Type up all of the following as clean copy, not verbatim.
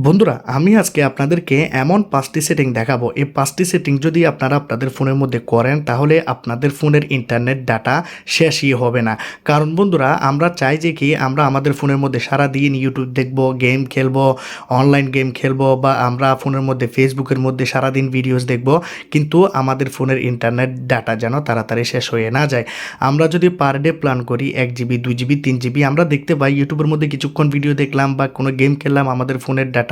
বন্ধুরা আমি আজকে আপনাদেরকে এমন 5টি সেটিং দেখাবো। এই 5টি সেটিং যদি আপনারা আপনাদের ফোনের মধ্যে করেন তাহলে আপনাদের ফোনের ইন্টারনেট ডাটা শেষই হবে না। কারণ বন্ধুরা আমরা চাই যে কি আমরা আমাদের ফোনের মধ্যে সারাদিন ইউটিউব দেখবো, গেম খেলবো, অনলাইন গেম খেলবো বা আমরা ফোনের মধ্যে ফেসবুকের মধ্যে সারাদিন ভিডিওস দেখবো, কিন্তু আমাদের ফোনের ইন্টারনেট ডাটা যেন তাড়াতাড়ি শেষ হয়ে না যায়। আমরা যদি পার ডে প্ল্যান করি 1 জিবি 2 জিবি 3 জিবি, আমরা দেখতে পাই ইউটিউবের মধ্যে কিছুক্ষণ ভিডিও দেখলাম বা কোনো গেম খেললাম, আমাদের ফোনের ডাটা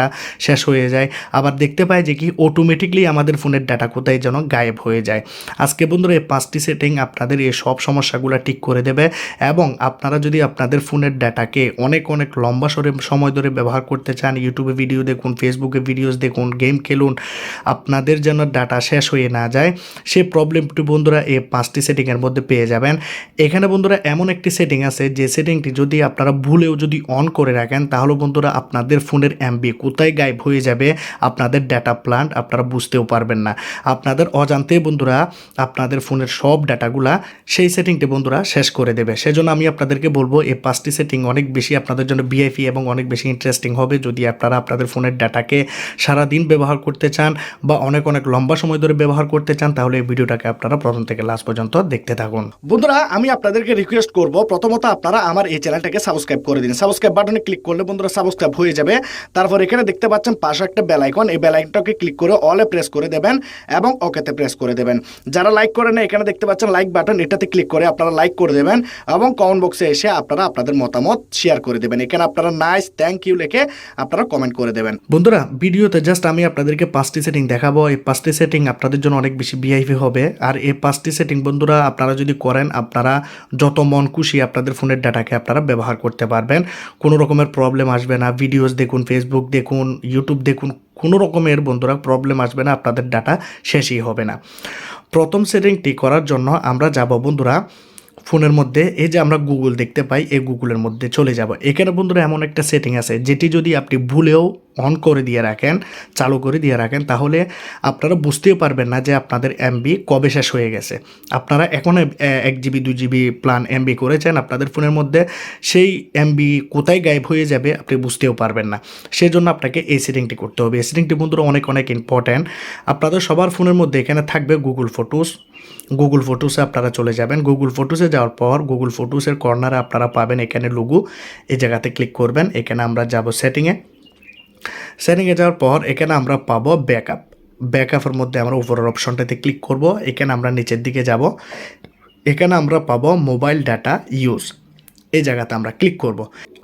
শেষ হয়ে যায়। আবার দেখতে পাই যে কি অটোমেটিকলি আমাদের ফোনের ডাটা কোথায় যেন গায়েব হয়ে যায়। আজকে বন্ধুরা এই 5টি সেটিং আপনাদের এই সব সমস্যাগুলো ঠিক করে দেবে এবং আপনারা যদি আপনাদের ফোনের ডাটাকে অনেক অনেক লম্বা সময় ধরে ব্যবহার করতে চান, ইউটিউবে ভিডিও দেখুন, ফেসবুকে ভিডিওস দেখুন, গেম খেলুন, আপনাদের যেন ডাটা শেষ হয়ে না যায়, সেই প্রবলেমটি বন্ধুরা এই 5টি সেটিংয়ের মধ্যে পেয়ে যাবেন। এখানে বন্ধুরা এমন একটি সেটিং আছে যে সেটিংটি যদি আপনারা ভুলেও যদি অন করে রাখেন তাহলে বন্ধুরা আপনাদের ফোনের এমবি কোথায় গায়েব হয়ে যাবে, আপনাদের ডাটা প্ল্যান আপনারা বুঝতেও পারবেন না। আপনাদের অজান্তেই বন্ধুরা আপনাদের ফোনের সব ডাটাগুলা সেই সেটিংটি বন্ধুরা শেষ করে দেবে। সেজন্য আমি আপনাদেরকে বলবো এই 5টি সেটিং অনেক বেশি আপনাদের জন্য ভিআইপি এবং অনেক বেশি ইন্টারেস্টিং হবে। যদি আপনারা আপনাদের ফোনের ডাটাকে সারাদিন ব্যবহার করতে চান বা অনেক অনেক লম্বা সময় ধরে ব্যবহার করতে চান তাহলে এই ভিডিওটাকে আপনারা প্রথম থেকে লাস্ট পর্যন্ত দেখতে থাকুন। বন্ধুরা আমি আপনাদেরকে রিকোয়েস্ট করব, প্রথমত আপনারা আমার এই চ্যানেলটাকে সাবস্ক্রাইব করে দিন। সাবস্ক্রাইব বাটনে ক্লিক করলে বন্ধুরা সাবস্ক্রাইব হয়ে যাবে। তারপর এখানে দেখতে পাচ্ছেন পাশে একটা বেল আইকন, এই বেল আইকনটাকে ক্লিক করে অলে প্রেস করে দেবেন এবং ওকেতে প্রেস করে দেবেন। যারা লাইক করেন না এখানে দেখতে পাচ্ছেন লাইক বাটন, এটাতে ক্লিক করে আপনারা লাইক করে দেবেন এবং কমেন্ট বক্সে এসে আপনারা আপনাদের মতামত শেয়ার করে দেবেন। এখানে আপনারা নাইস, থ্যাংক ইউ লিখে আপনারা কমেন্ট করে দেবেন। বন্ধুরা ভিডিওতে জাস্ট আমি আপনাদেরকে 5টি সেটিং দেখাবো। এই 5টি সেটিং আপনাদের জন্য অনেক বেশি ভিআইপি হবে। আর এই 5টি সেটিং বন্ধুরা আপনারা যদি করেন আপনারা যত মন খুশি আপনাদের ফোনের ডাটাকে আপনারা ব্যবহার করতে পারবেন, কোনো রকমের প্রবলেম আসবে না। ভিডিওস দেখুন, ফেসবুক দেখুন, ইউটিউব দেখুন, কোনো রকমের বন্ধুরা প্রবলেম আসবে না, আপনাদের ডাটা শেষই হবে না। প্রথম সেটিংটি করার জন্য আমরা যাব বন্ধুরা ফোনের মধ্যে, এই যে আমরা গুগল দেখতে পাই এই গুগলের মধ্যে চলে যাব। এখানে বন্ধুরা এমন একটা সেটিং আছে যেটি যদি আপনি ভুলেও অন করে দিয়ে রাখেন, চালু করে দিয়ে রাখেন, তাহলে আপনারা বুঝতেও পারবেন না যে আপনাদের এমবি কবে শেষ হয়ে গেছে। আপনারা এখন 1 জিবি 2 জিবি প্ল্যান এমবি করেছেন আপনাদের ফোনের মধ্যে, সেই এমবি কোথায় গায়েব হয়ে যাবে আপনি বুঝতেও পারবেন না। সেই জন্য আপনাকে এই সেটিংটি করতে হবে। এই সেটিংটি বন্ধুরা অনেক অনেক ইম্পর্ট্যান্ট। আপনাদের সবার ফোনের মধ্যে এখানে থাকবে গুগল ফটোস। গুগল ফটোসে আপনারা চলে যাবেন। গুগল ফটোসে যাওয়ার পর গুগল ফটোসের কর্নারে আপনারা পাবেন এখানে লোগো, এই জায়গাতে ক্লিক করবেন। এখানে আমরা যাব সেটিংয়ে যাওয়ার পর এখানে আমরা পাবো ব্যাকআপ। ব্যাকআপের মধ্যে আমরা উপরের অপশনটাতে ক্লিক করব। এখানে আমরা নিচের দিকে যাব, এখানে আমরা পাবো মোবাইল ডাটা ইউজ, এই জায়গাতে আমরা ক্লিক করব।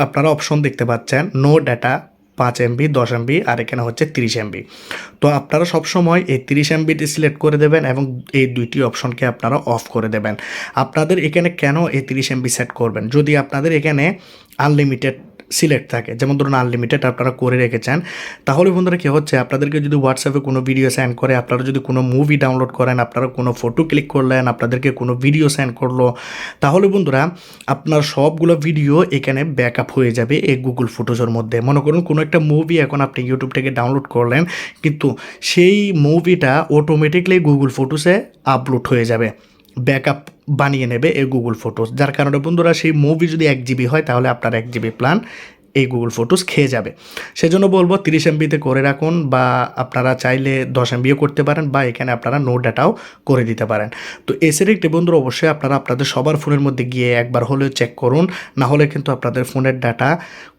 আপনারা অপশন দেখতে পাচ্ছেন নো ডাটা 5 MB 10 MB আর এখানে হচ্ছে 30 MB। তো আপনারা সবসময় এই 30 MBটি সিলেক্ট করে দেবেন এবং এই দুইটি অপশনকে আপনারা অফ করে দেবেন। আপনাদের এখানে কেন এই 30 MB সেট করবেন? যদি আপনাদের এখানে আনলিমিটেড সিলেক্ট থাকে, যেমন ধরুন আনলিমিটেড আপনারা করে রেখেছেন, তাহলে বন্ধুরা কী হচ্ছে, আপনাদেরকে যদি হোয়াটসঅ্যাপে কোনো ভিডিও সেন্ড করে, আপনারা যদি কোনো মুভি ডাউনলোড করেন, আপনারা কোনো ফটো ক্লিক করলেন, আপনাদেরকে কোনো ভিডিও সেন্ড করলো, তাহলে বন্ধুরা আপনার সবগুলো ভিডিও এখানে ব্যাকআপ হয়ে যাবে এই গুগল ফটোজের মধ্যে। মনে করুন কোনো একটা মুভি এখন আপনি ইউটিউব থেকে ডাউনলোড করলেন, কিন্তু সেই মুভিটা অটোমেটিকলি গুগল ফটোসে আপলোড হয়ে যাবে, ব্যাকআপ বানিয়ে নেবে এই গুগল ফটোস। যার কারণে বন্ধুরা সেই মুভি যদি 1 জিবি হয় তাহলে আপনার 1 জিবি প্ল্যান এই গুগল ফটোস খেয়ে যাবে। সেজন্য বলবো 30 MBতে করে রাখুন, বা আপনারা চাইলে 10 MBও করতে পারেন, বা এখানে আপনারা নো ডাটাও করে দিতে পারেন। তো এই সেটিংটি বন্ধুরা অবশ্যই আপনারা আপনাদের সবার ফোনের মধ্যে গিয়ে একবার হলেও চেক করুন, না হলে কিন্তু আপনাদের ফোনের ডাটা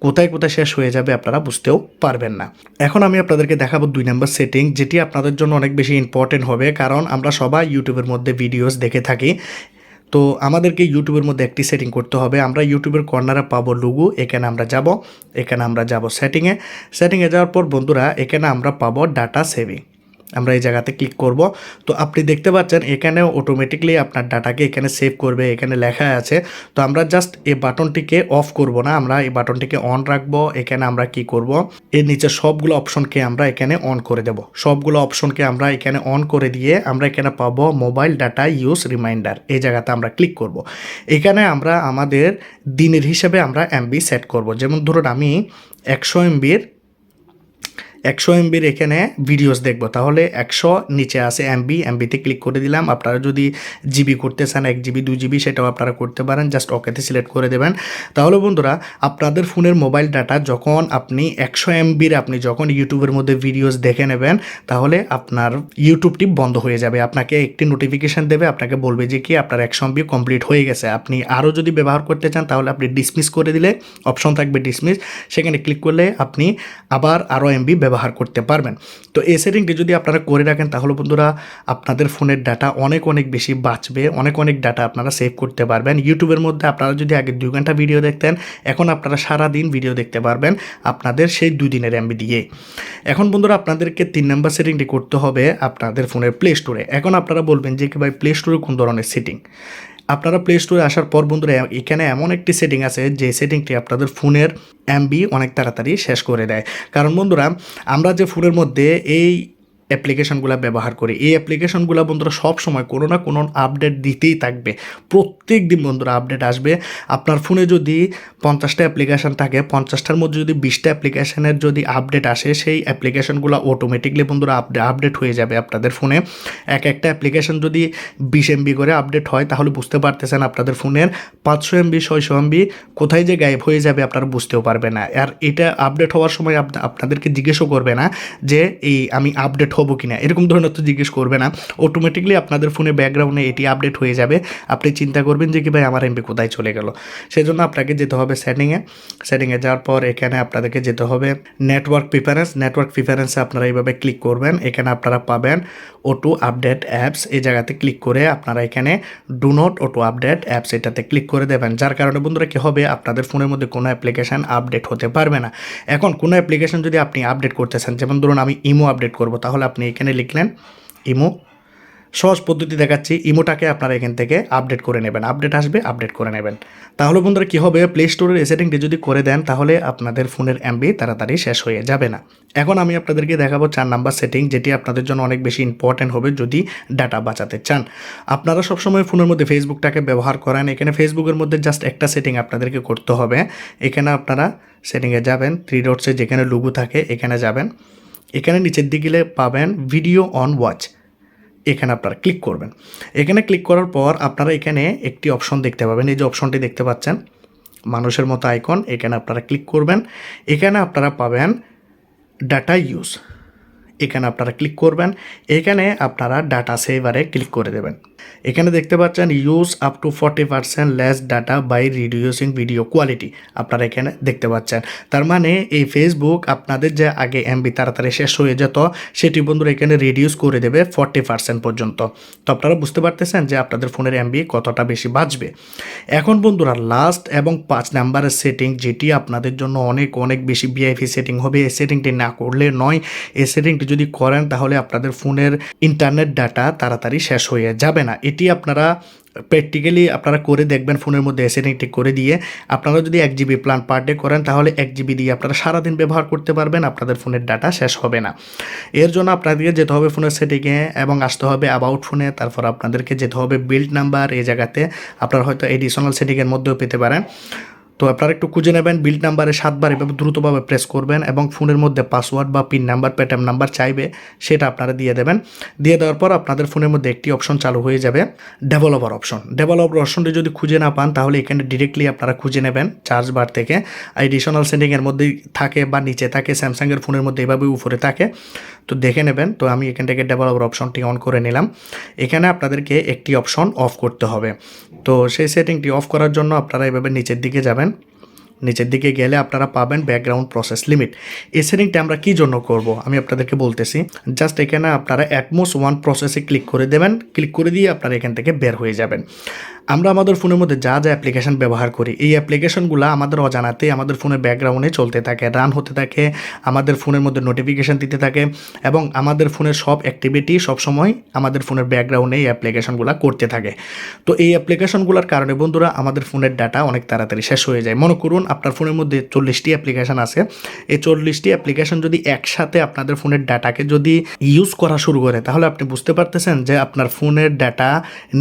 কোথায় কোথায় শেষ হয়ে যাবে আপনারা বুঝতেও পারবেন না। এখন আমি আপনাদেরকে দেখাবো 2 নম্বর সেটিং, যেটি আপনাদের জন্য অনেক বেশি ইম্পর্টেন্ট হবে, কারণ আমরা সবাই ইউটিউবের মধ্যে ভিডিওস দেখে থাকি। তো আমাদেরকে ইউটিউবের মধ্যে একটি সেটিং করতে হবে। আমরা ইউটিউবের কর্নারে পাবো লোগো, এখানে আমরা যাব সেটিংয়ে যাওয়ার পর বন্ধুরা এখানে আমরা পাবো ডাটা সেভিং, আমরা এই জায়গাতে ক্লিক করব। তো আপনি দেখতে পাচ্ছেন এখানে অটোমেটিকলি আপনার ডাটাকে এখানে সেভ করবে, এখানে লেখা আছে। তো আমরা জাস্ট এই বাটনটিকে অফ করব না, আমরা এই বাটনটিকে অন রাখবো। এখানে আমরা কি করব, এর নিচে সবগুলো অপশনকে আমরা এখানে অন করে দেব। সবগুলো অপশনকে আমরা এখানে অন করে দিয়ে আমরা এখানে পাবো মোবাইল ডাটা ইউজ রিমাইন্ডার, এই জায়গাতে আমরা ক্লিক করব। এখানে আমরা আমাদের দিনের হিসেবে আমরা এমবি সেট করব। যেমন ধরুন আমি 100 MBর 100 MBর এখানে ভিডিওস দেখবো, তাহলে 100 নিচে আছে এমবিতে ক্লিক করে দিলাম। আপনারা যদি জিবি করতে চান 1 GB 2 GB সেটাও আপনারা করতে পারেন, জাস্ট ওকেতে সিলেক্ট করে দেবেন। তাহলে বন্ধুরা আপনাদের ফোনের মোবাইল ডাটা যখন আপনি 100 MBর আপনি যখন ইউটিউবের মধ্যে ভিডিওস দেখে নেবেন, তাহলে আপনার ইউটিউবটি বন্ধ হয়ে যাবে। আপনাকে একটি নোটিফিকেশান দেবে, আপনাকে বলবে যে কি আপনার 100 MB কমপ্লিট হয়ে গেছে। আপনি আরও যদি ব্যবহার করতে চান তাহলে আপনি ডিসমিস করে দিলে অপশন থাকবে ডিসমিস, সেখানে ক্লিক করলে আপনি আবার আরও এমবি ব্যবহার করতে পারবেন। তো এই সেটিংটি যদি আপনারা করে রাখেন তাহলে বন্ধুরা আপনাদের ফোনের ডাটা অনেক অনেক বেশি বাঁচবে, অনেক ডাটা আপনারা সেভ করতে পারবেন। ইউটিউবের মধ্যে আপনারা যদি আগে 2 ঘন্টা ভিডিও দেখতেন, এখন আপনারা সারা দিন ভিডিও দেখতে পারবেন আপনাদের সেই 2 দিনের এমবি দিয়ে। এখন বন্ধুরা আপনাদেরকে 3 নম্বর সেটিংটি করতে হবে আপনাদের ফোনের প্লে স্টোরে। এখন আপনারা বলবেন যে কি ভাই প্লে স্টোরে কোন ধরনের সেটিং? আপনারা প্লে স্টোরে আসার পর বন্ধুরা এখানে এমন একটি সেটিং আছে যে সেটিংটি আপনাদের ফোনের এমবি অনেক তাড়াতাড়ি শেষ করে দেয়। কারণ বন্ধুরা আমরা যে ফোনের মধ্যে এই অ্যাপ্লিকেশনগুলো ব্যবহার করি, এই অ্যাপ্লিকেশনগুলো বন্ধুরা সব সময় কোনো না কোনো আপডেট দিতেই থাকবে। প্রত্যেক দিন বন্ধুরা আপডেট আসবে। আপনার ফোনে যদি 50টা অ্যাপ্লিকেশন থাকে, 50টার মধ্যে যদি 20টা অ্যাপ্লিকেশনের যদি আপডেট আসে, সেই অ্যাপ্লিকেশনগুলো অটোমেটিকলি বন্ধুরা আপডেট হয়ে যাবে আপনাদের ফোনে। একটা অ্যাপ্লিকেশন যদি 20 MB করে আপডেট হয়, তাহলে বুঝতে পারতেছেন আপনাদের ফোনের 500 MB 600 MB কোথায় যে গায়েব হয়ে যাবে আপনারা বুঝতেও পারবে না। আর এটা আপডেট হওয়ার সময় আপনাদেরকে জিজ্ঞেসও করবে না যে এই আমি আপডেট হবো কিনা, এরকম ধরনের তো জিজ্ঞেস করবে না। অটোমেটিকলি আপনাদের ফোনে ব্যাকগ্রাউন্ডে এটি আপডেট হয়ে যাবে। আপনি চিন্তা করবেন যে কি ভাই আমার এমবি কোথায় চলে গেল। সেজন্য আপনাকে যেতে হবে সেটিংয়ে যাওয়ার পর এখানে আপনাদেরকে যেতে হবে নেটওয়ার্ক প্রিফারেন্সে আপনারা এইভাবে ক্লিক করবেন। এখানে আপনারা পাবেন অটো আপডেট অ্যাপস। এই জায়গাতে ক্লিক করে আপনারা এখানে do not auto update apps এটাতে ক্লিক করে দেবেন। যার কারণে বন্ধুরা কী হবে, আপনাদের ফোনের মধ্যে কোনো অ্যাপ্লিকেশান আপডেট হতে পারবে না। এখন কোনো অ্যাপ্লিকেশান যদি আপনি আপডেট করতে চান, যেমন ধরুন আমি ইমো আপডেট করব, তাহলে আপনি এখানে লিখলেন ইমো। সহজ পদ্ধতি দেখাচ্ছি, ইমোটাকে আপনারা এখান থেকে আপডেট করে নেবেন। আপডেট আসবে, আপডেট করে নেবেন। তাহলে বন্ধুরা কী হবে, প্লে স্টোরের এই সেটিংটি যদি করে দেন তাহলে আপনাদের ফোনের এমবি তাড়াতাড়ি শেষ হয়ে যাবে না। এখন আমি আপনাদেরকে দেখাবো 4 নাম্বার সেটিং, যেটি আপনাদের জন্য অনেক বেশি ইম্পর্ট্যান্ট হবে যদি ডাটা বাঁচাতে চান। আপনারা সবসময় ফোনের মধ্যে ফেসবুকটাকে ব্যবহার করেন, এখানে ফেসবুকের মধ্যে জাস্ট একটা সেটিং আপনাদেরকে করতে হবে। এখানে আপনারা সেটিংয়ে যাবেন, 3 ডটসে যেখানে লোগো থাকে এখানে যাবেন। এখানে নিচের দিকে পাবেন ভিডিও অন ওয়াচ, এখানে আপনারা ক্লিক করবেন। এখানে ক্লিক করার পর আপনারা এখানে একটি অপশন দেখতে পাবেন, এই যে অপশনটি দেখতে পাচ্ছেন মানুষের মতো আইকন, এখানে আপনারা ক্লিক করবেন। এখানে আপনারা পাবেন ডাটা ইউজ, এখানে আপনারা ক্লিক করবেন। এখানে আপনারা ডাটা সেভারে ক্লিক করে দেবেন। এখানে দেখতে পাচ্ছেন use up to 40% less data by reducing video quality, আপনারা এখানে দেখতে পাচ্ছেন। তার মানে এই ফেসবুক আপনাদের যে আগে এমবি তাড়াতাড়ি শেষ হয়ে যেত, সেটি বন্ধুরা এখানে রিডিউস করে দেবে 40% পর্যন্ত। তো আপনারা বুঝতে পারতেছেন যে আপনাদের ফোনের এমবি কতটা বেশি বাঁচবে। এখন বন্ধুরা লাস্ট এবং 5 নাম্বারের সেটিং, যেটি আপনাদের জন্য অনেক বেশি ভিআইপি সেটিং হবে। এই সেটিংটি না করলে নয়। এই সেটিংটি যদি করেন তাহলে আপনাদের ফোনের ইন্টারনেট ডাটা তাড়াতাড়ি শেষ হয়ে যাবে না। এটি আপনারা প্র্যাকটিক্যালি আপনারা করে দেখবেন ফোনের মধ্যে সেটিংটি করে দিয়ে। আপনারা যদি 1 GB প্ল্যান পার ডে করেন তাহলে 1 GB দিয়ে আপনারা সারাদিন ব্যবহার করতে পারবেন, আপনাদের ফোনের ডাটা শেষ হবে না। এর জন্য আপনাদেরকে যেতে হবে ফোনের সেটিংয়ে এবং আসতে হবে অ্যাবাউট ফোনে। তারপর আপনাদেরকে যেতে হবে বিল্ড নাম্বার, এই জায়গাতে আপনারা হয়তো এডিশনাল সেটিংয়ের মধ্যেও পেতে পারেন। তো আপনারা একটু খুঁজে নেবেন, বিল্ড নাম্বারে 7 বার এভাবে দ্রুতভাবে প্রেস করবেন এবং ফোনের মধ্যে পাসওয়ার্ড বা পিন নাম্বার পেটিএম নাম্বার চাইবে, সেটা আপনারা দিয়ে দেবেন। দিয়ে দেওয়ার পর আপনাদের ফোনের মধ্যে একটি অপশন চালু হয়ে যাবে, ডেভেলপার অপশনটি যদি খুঁজে না পান তাহলে এখানে ডিরেক্টলি আপনারা খুঁজে নেবেন চার্জ বার থেকে। এডিশনাল সেটিংয়ের মধ্যেই থাকে বা নিচে থাকে, স্যামসাংয়ের ফোনের মধ্যে এভাবে উপরে থাকে, তো দেখে নেবেন। তো আমি এখান থেকে ডেভেলপার অপশনটি অন করে নিলাম। এখানে আপনাদেরকে একটি অপশন অফ করতে হবে। তো সেই সেটিংটি অফ করার জন্য আপনারা এভাবে নিচের দিকে যাবেন। নিচের দিকে গেলে আপনারা পাবেন ব্যাকগ্রাউন্ড প্রসেস লিমিট। এই সেটিংটা আমরা কী জন্য করব আমি আপনাদেরকে বলতেছি। জাস্ট এখানে আপনারা অ্যাটমোস্ট 1 প্রসেসে ক্লিক করে দেবেন। ক্লিক করে দিয়ে আপনারা এখান থেকে বের হয়ে যাবেন। আমরা আমাদের ফোনের মধ্যে যা অ্যাপ্লিকেশন ব্যবহার করি, এই অ্যাপ্লিকেশনগুলো আমাদের অজানাতে আমাদের ফোনের ব্যাকগ্রাউন্ডে চলতে থাকে, রান হতে থাকে, আমাদের ফোনের মধ্যে নোটিফিকেশান দিতে থাকে এবং আমাদের ফোনের সব অ্যাক্টিভিটি সবসময় আমাদের ফোনের ব্যাকগ্রাউন্ডে এই অ্যাপ্লিকেশনগুলো করতে থাকে। তো এই অ্যাপ্লিকেশনগুলোর কারণে বন্ধুরা আমাদের ফোনের ডাটা অনেক তাড়াতাড়ি শেষ হয়ে যায়। মনে করুন আপনার ফোনের মধ্যে 40টি অ্যাপ্লিকেশন আছে। এই 40টি অ্যাপ্লিকেশন যদি একসাথে আপনাদের ফোনের ডাটাকে যদি ইউজ করা শুরু করে, তাহলে আপনি বুঝতে পারতেছেন যে আপনার ফোনের ডাটা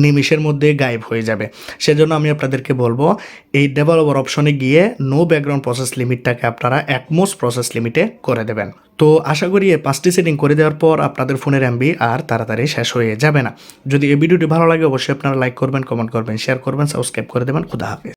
নিমিষের মধ্যে গায়েব হয়ে যাবে। যাবে। সেজন্য আমি আপনাদেরকে বলবো এই ডেভেলপার অপশনে গিয়ে নো ব্যাকগ্রাউন্ড প্রসেস লিমিটটাকে আপনারা একমোস প্রসেস লিমিটে করে দেবেন। তো আশা করি এই 5টি সেটিং করে দেওয়ার পর আপনাদের ফোনের এমবি আর তাড়াতাড়ি শেষ হয়ে যাবে না। যদি এই ভিডিওটি ভালো লাগে অবশ্যই আপনারা লাইক করবেন, কমেন্ট করবেন, শেয়ার করবেন, সাবস্ক্রাইব করে দেবেন। খুদা হাফেজ।